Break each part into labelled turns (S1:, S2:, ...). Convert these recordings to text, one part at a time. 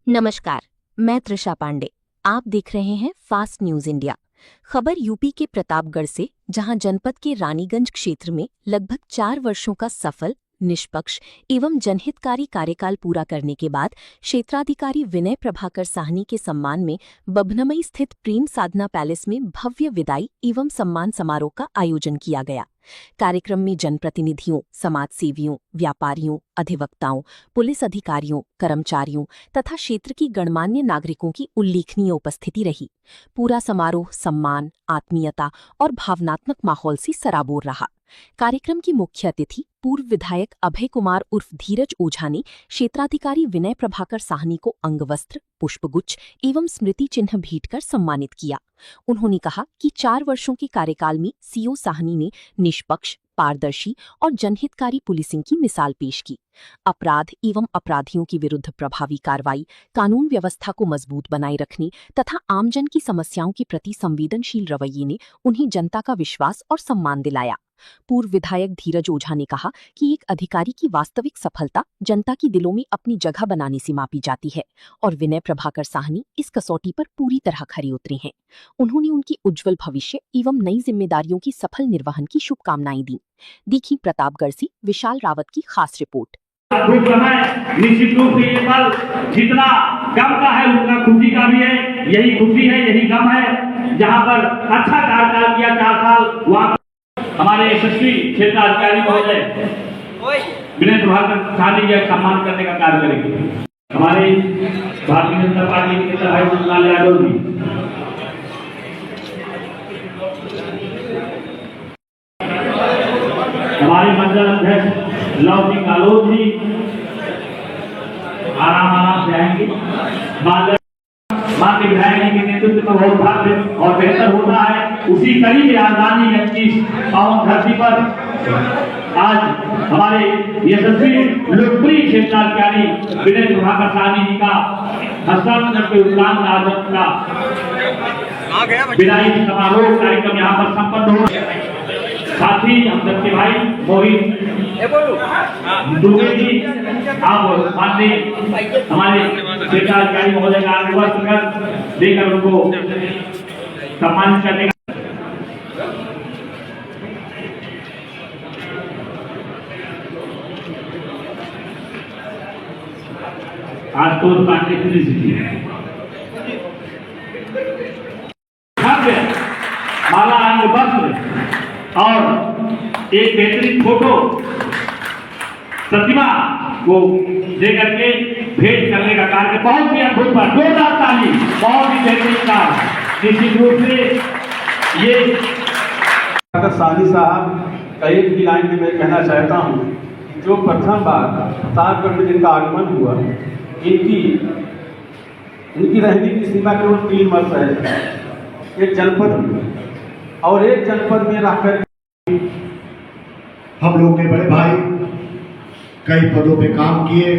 S1: नमस्कार, मैं त्रिशा पांडे। आप देख रहे हैं फास्ट न्यूज इंडिया। खबर यूपी के प्रतापगढ़ से, जहां जनपद के रानीगंज क्षेत्र में लगभग 4 वर्षों का सफल, निष्पक्ष एवं जनहितकारी कार्यकाल पूरा करने के बाद क्षेत्राधिकारी विनय प्रभाकर साहनी के सम्मान में बभनमई स्थित प्रेम साधना पैलेस में भव्य विदाई एवं सम्मान समारोह का आयोजन किया गया। कार्यक्रम में जनप्रतिनिधियों, समाजसेवियों, व्यापारियों, अधिवक्ताओं, पुलिस अधिकारियों, कर्मचारियों तथा क्षेत्र की गणमान्य नागरिकों की उल्लेखनीय उपस्थिति रही। पूरा समारोह सम्मान, आत्मीयता और भावनात्मक माहौल से सराबोर रहा। कार्यक्रम की मुख्य अतिथि पूर्व विधायक अभय कुमार उर्फ धीरज ओझा ने क्षेत्राधिकारी विनय प्रभाकर साहनी को अंगवस्त्र, पुष्पगुच्छ एवं स्मृति चिन्ह भेंट कर सम्मानित किया। उन्होंने कहा कि 4 वर्षों के कार्यकाल में सीओ साहनी ने निष्पक्ष, पारदर्शी और जनहितकारी पुलिसिंग की मिसाल पेश की। अपराध एवं अपराधियों के विरुद्ध प्रभावी कार्रवाई, कानून व्यवस्था को मजबूत बनाए रखने तथा आमजन की समस्याओं के प्रति संवेदनशील रवैये ने उन्हें जनता का विश्वास और सम्मान दिलाया। पूर्व विधायक धीरज ओझा ने कहा कि एक अधिकारी की वास्तविक सफलता जनता की दिलों में अपनी जगह बनाने से मापी जाती है और विनय प्रभाकर साहनी इस कसौटी पर पूरी तरह खरे उतरे हैं। उन्होंने उनकी उज्जवल भविष्य एवं नई जिम्मेदारियों की सफल निर्वहन की शुभकामनाएं दी। देखी प्रतापगढ़ से विशाल रावत की खास रिपोर्ट।
S2: निश्चित रूप से ये पल जितना गम का है उतना खुशी का भी है। यही खुशी है, यही गम है। जहाँ पर अच्छा कार्यकाल किया 4 साल, वहाँ हमारे यशस्वी क्षेत्राधिकारी महोदय विनय प्रभाकर साहनी का सम्मान करने का कार्य करेंगे। हमारे भारतीय जनता पार्टी के नेता भाई लाल यादव जी, हमारे मंडल अध्यक्ष लव सिंह आलोक जी आराम से आएंगे। माननीय विधायक जी के नेतृत्व में बहुत भव्य और बेहतर होता है। उसी कड़ी में राजधानी 21 पावन धरती पर आज हमारे यशस्वी लोकप्रिय क्षेत्राधिकारी विनय प्रभाकर साहनी जी का हस्ताक्षर के उपरांत आगमन का विदाई समारोह कार्यक्रम यहाँ पर संपन्न हो। साथ ही हम सबके भाई मोहित दुबे जी, आप माननीय हमारे क्षेत्राधिकारी महोदय का आशीर्वाद कर देकर उनको सम्मानित करने का आज तो पार्टी माला अंग वस्त्र और एक बेहतरीन फोटो प्रतिमा को देकर के भेंट करने का कार्य बहुत ही अद्भुत पर जोरदार ताली, बहुत ही बेहतरीन कार्य। निश्चित रूप से ये
S3: साहनी साहब का एक ही लाइन में मैं कहना चाहता हूँ, जो प्रथम बार प्रतापगढ़ में जिनका आगमन हुआ, इनकी रहने की सीमा केवल 3 वर्ष है एक जनपद में, और एक जनपद में रहकर
S4: हम लोग के बड़े भाई कई पदों पे काम किए।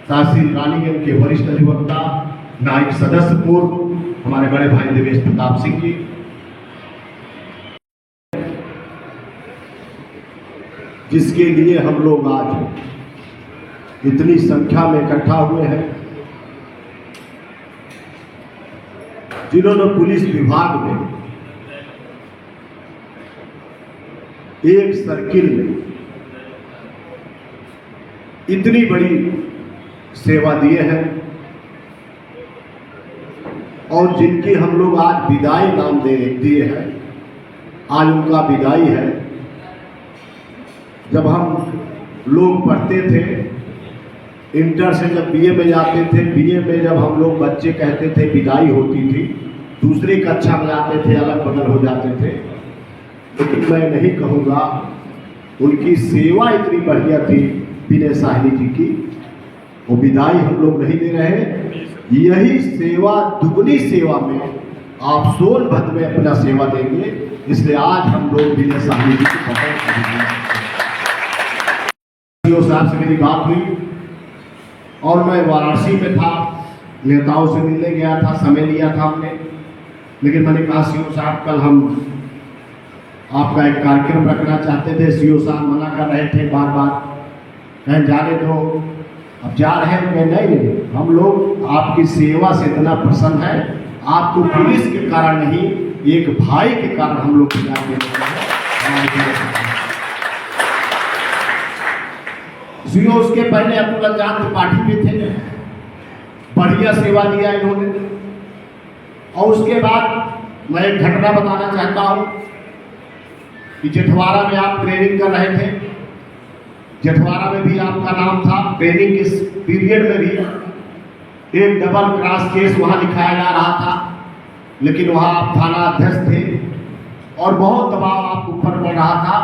S4: तहसील रानीगंज के वरिष्ठ अधिवक्ता, नायब सदस्य पूर्व हमारे बड़े भाई देवेश प्रताप सिंह जी, जिसके लिए हम लोग आज इतनी संख्या में इकट्ठा हुए हैं, जिन्होंने पुलिस विभाग में एक सर्किल में इतनी बड़ी सेवा दिए हैं और जिनकी हम लोग आज विदाई नाम दिए हैं। आज उनका विदाई है। जब हम लोग पढ़ते थे, इंटर से जब बीए में जाते थे, बीए में जब हम लोग बच्चे कहते थे विदाई होती थी, दूसरी कक्षा में जाते थे, अलग बगल हो जाते थे। लेकिन मैं नहीं कहूँगा, उनकी सेवा इतनी बढ़िया थी विनय साहनी जी की, वो विदाई हम लोग नहीं दे रहे। यही सेवा, दुगनी सेवा में आप सोनभद्र में अपना सेवा देंगे, इसलिए आज हम लोग विनय साहनी जी की बहुत साहब से मेरी बात हुई और मैं वाराणसी में था, नेताओं से मिलने गया था, समय लिया था हमने, लेकिन मैंने कहा सीओ साहब कल हम आपका एक कार्यक्रम रखना चाहते थे। सीओ साहब मना कर रहे थे बार बार, कहें जाने दो, अब जा रहे हैं कि नहीं, हम लोग आपकी सेवा से इतना प्रसन्न है, आपको पुलिस के कारण नहीं, एक भाई के कारण हम लोग विदा दे रहे हैं। उसके पहले अब्दुल अंजान त्रिपाठी भी थे, बढ़िया सेवा दिया इन्होंने। और उसके बाद मैं एक घटना बताना चाहता हूँ कि जेठवाड़ा में आप ट्रेनिंग कर रहे थे, जेठवाड़ा में भी आपका नाम था, ट्रेनिंग के पीरियड में भी एक डबल क्रॉस केस वहाँ लिखाया जा रहा था, लेकिन वहाँ आप थाना अध्यक्ष थे और बहुत दबाव आपके ऊपर पड़ रहा था,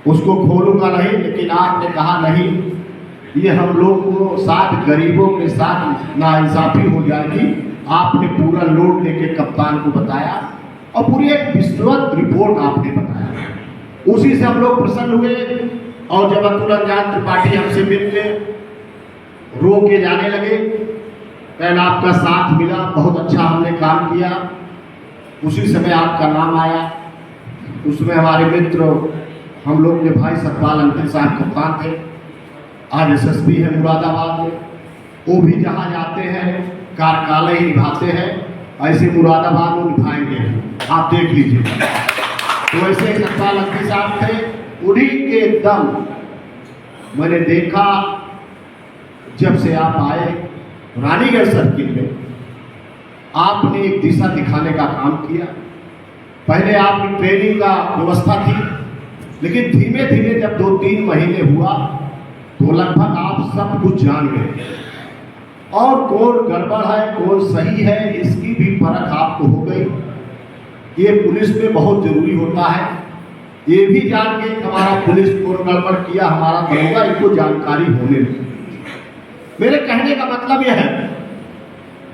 S4: उसको खोलूंगा नहीं, लेकिन आपने कहा नहीं, ये हम लोग को साथ गरीबों के साथ नाइंसाफी हो जाएगी। आपने पूरा लोड लेके कप्तान को बताया और पूरी एक विस्तृत रिपोर्ट आपने बताया। उसी से हम लोग प्रसन्न हुए और जब अब्दुल अंजान त्रिपाठी हमसे मिलके रो के जाने लगे, कहना आपका साथ मिला, बहुत अच्छा हमने काम किया, उसी समय आपका नाम आया। उसमें हमारे मित्र हम लोग के भाई सतपाल अंकित साहब कप्तान थे, आज SSP है मुरादाबाद में, वो भी जहाँ जाते हैं कार्यकाल ही निभाते हैं, ऐसे मुरादाबाद में निभाएंगे, आप देख लीजिए। तो ऐसे सतपाल अंकित साहब थे, उन्हीं के दम मैंने देखा जब से आप आए रानीगंज सर्किल में, आपने एक दिशा दिखाने का काम किया। पहले आपकी ट्रेनिंग का व्यवस्था थी, लेकिन धीमे धीमे जब 2-3 महीने हुआ तो लगभग आप सब कुछ जान गए और कौन गड़बड़ है कौन सही है इसकी भी परख आपको हो गई। ये पुलिस में बहुत जरूरी होता है, ये भी जान के हमारा पुलिस कौन गड़बड़ किया, हमारा दरोगा, इनको जानकारी होने लगी। मेरे कहने का मतलब यह है,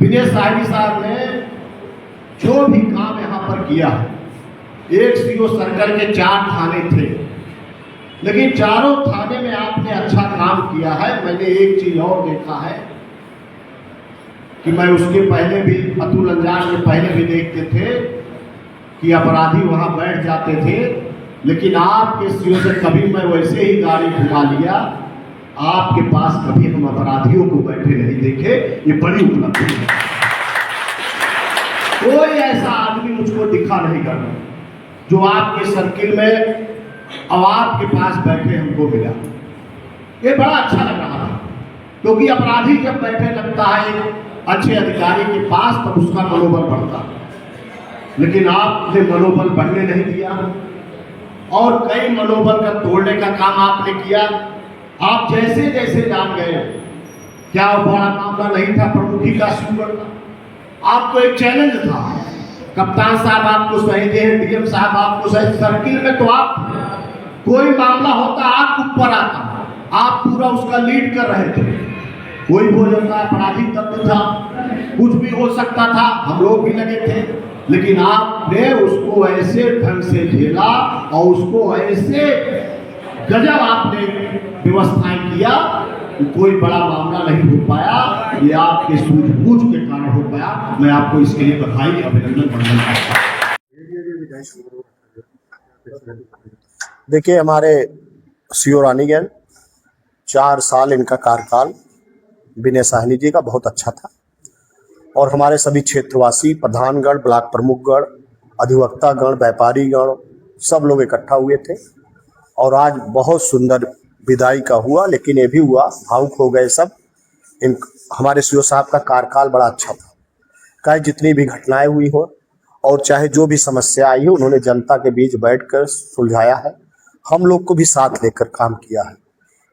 S4: विनय साहिनी साहब ने जो भी काम यहाँ पर किया है, एक CO सर्कल के 4 थाने थे, लेकिन चारों थाने में आपने अच्छा काम किया है। मैंने एक चीज और देखा है कि मैं उसके पहले भी, अतुल अंजान के पहले भी देखते थे कि अपराधी वहां बैठ जाते थे, लेकिन आपके CO से कभी मैं वैसे ही गाड़ी घुमा लिया, आपके पास कभी हम अपराधियों को बैठे नहीं देखे। ये बड़ी उपलब्धि है, कोई ऐसा आदमी मुझको दिखा नहीं करना जो आपके सर्किल में और आपके पास बैठे हमको मिला। ये बड़ा अच्छा लग रहा था, क्योंकि अपराधी जब बैठे लगता है अच्छे अधिकारी के पास तब उसका मनोबल बढ़ता है, लेकिन आपने मनोबल बढ़ने नहीं दिया और कई मनोबल का तोड़ने का काम आपने किया। आप जैसे जैसे जान गए, क्या बड़ा मामला नहीं था प्रमुखी का शुगर का, आपको एक चैलेंज था, कप्तान साहब आपको सही दे, DM साहब आपको सही, सर्किल में तो आप कोई मामला होता आप ऊपर आता, आप पूरा उसका लीड कर रहे थे। कोई भोजन का अपराधी तत्व था, कुछ भी हो सकता था, हम लोग भी लगे थे, लेकिन आपने उसको ऐसे ढंग से झेला और उसको ऐसे गजब आपने व्यवस्थाएं किया कि कोई बड़ा मामला नहीं हो पाया। ये आपके सूझबूझ के कारण हो पाया। मैं आपको इसके लिए बधाई अभिनंदन वंदन करता हूं।
S5: देखिए, हमारे CO रानीगंज 4 साल इनका कार्यकाल विनय साहनी जी का बहुत अच्छा था और हमारे सभी क्षेत्रवासी, प्रधानगण, ब्लॉक प्रमुखगण, अधिवक्तागण, व्यापारीगण सब लोग इकट्ठा हुए थे और आज बहुत सुंदर विदाई का हुआ। लेकिन ये भी हुआ, भावुक हो गए सब। इन हमारे CO साहब का कार्यकाल बड़ा अच्छा था, चाहे जितनी भी घटनाएं हुई हो और चाहे जो भी समस्या आई हो, उन्होंने जनता के बीच बैठकर सुलझाया है, हम लोग को भी साथ लेकर काम किया है।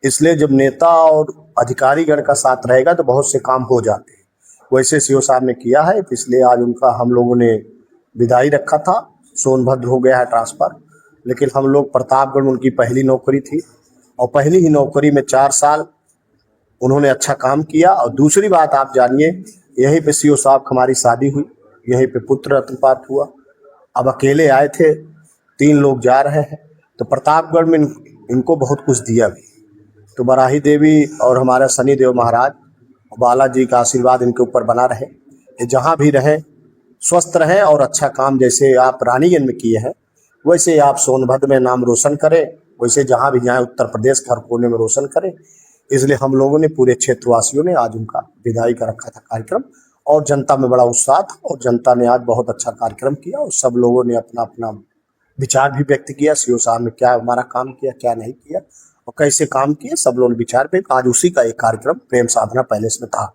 S5: इसलिए जब नेता और अधिकारीगण का साथ रहेगा तो बहुत से काम हो जाते हैं, वैसे CO साहब ने किया है। इसलिए आज उनका हम लोगों ने विदाई रखा था। सोनभद्र हो गया है ट्रांसफ़र, लेकिन हम लोग प्रतापगढ़ उनकी पहली नौकरी थी और पहली ही नौकरी में 4 साल उन्होंने अच्छा काम किया। और दूसरी बात आप जानिए, यहीं पे CO साहब हमारी शादी हुई, यहीं पे पुत्र रत्नपात हुआ। अब अकेले आए थे, 3 लोग जा रहे हैं, तो प्रतापगढ़ में इनको बहुत कुछ दिया भी। तो बराही देवी और हमारा शनि देव महाराज और बालाजी का आशीर्वाद इनके ऊपर बना रहे, ये जहाँ भी रहें स्वस्थ रहें और अच्छा काम जैसे आप रानीगंज में किए हैं वैसे आप सोनभद्र में नाम रोशन करें, वैसे जहाँ भी जाएँ उत्तर प्रदेश के हर कोने में रोशन करें। इसलिए हम लोगों ने पूरे क्षेत्रवासियों ने आज उनका विदाई का रखा था कार्यक्रम, और जनता में बड़ा उत्साह था और जनता ने आज बहुत अच्छा कार्यक्रम किया और सब लोगों ने अपना अपना विचार भी व्यक्त किया। सीओ साहब ने क्या हमारा काम किया, क्या नहीं किया और कैसे काम किया, सब लोगों ने विचार पे। आज उसी का एक कार्यक्रम प्रेम साधना पैलेस में था।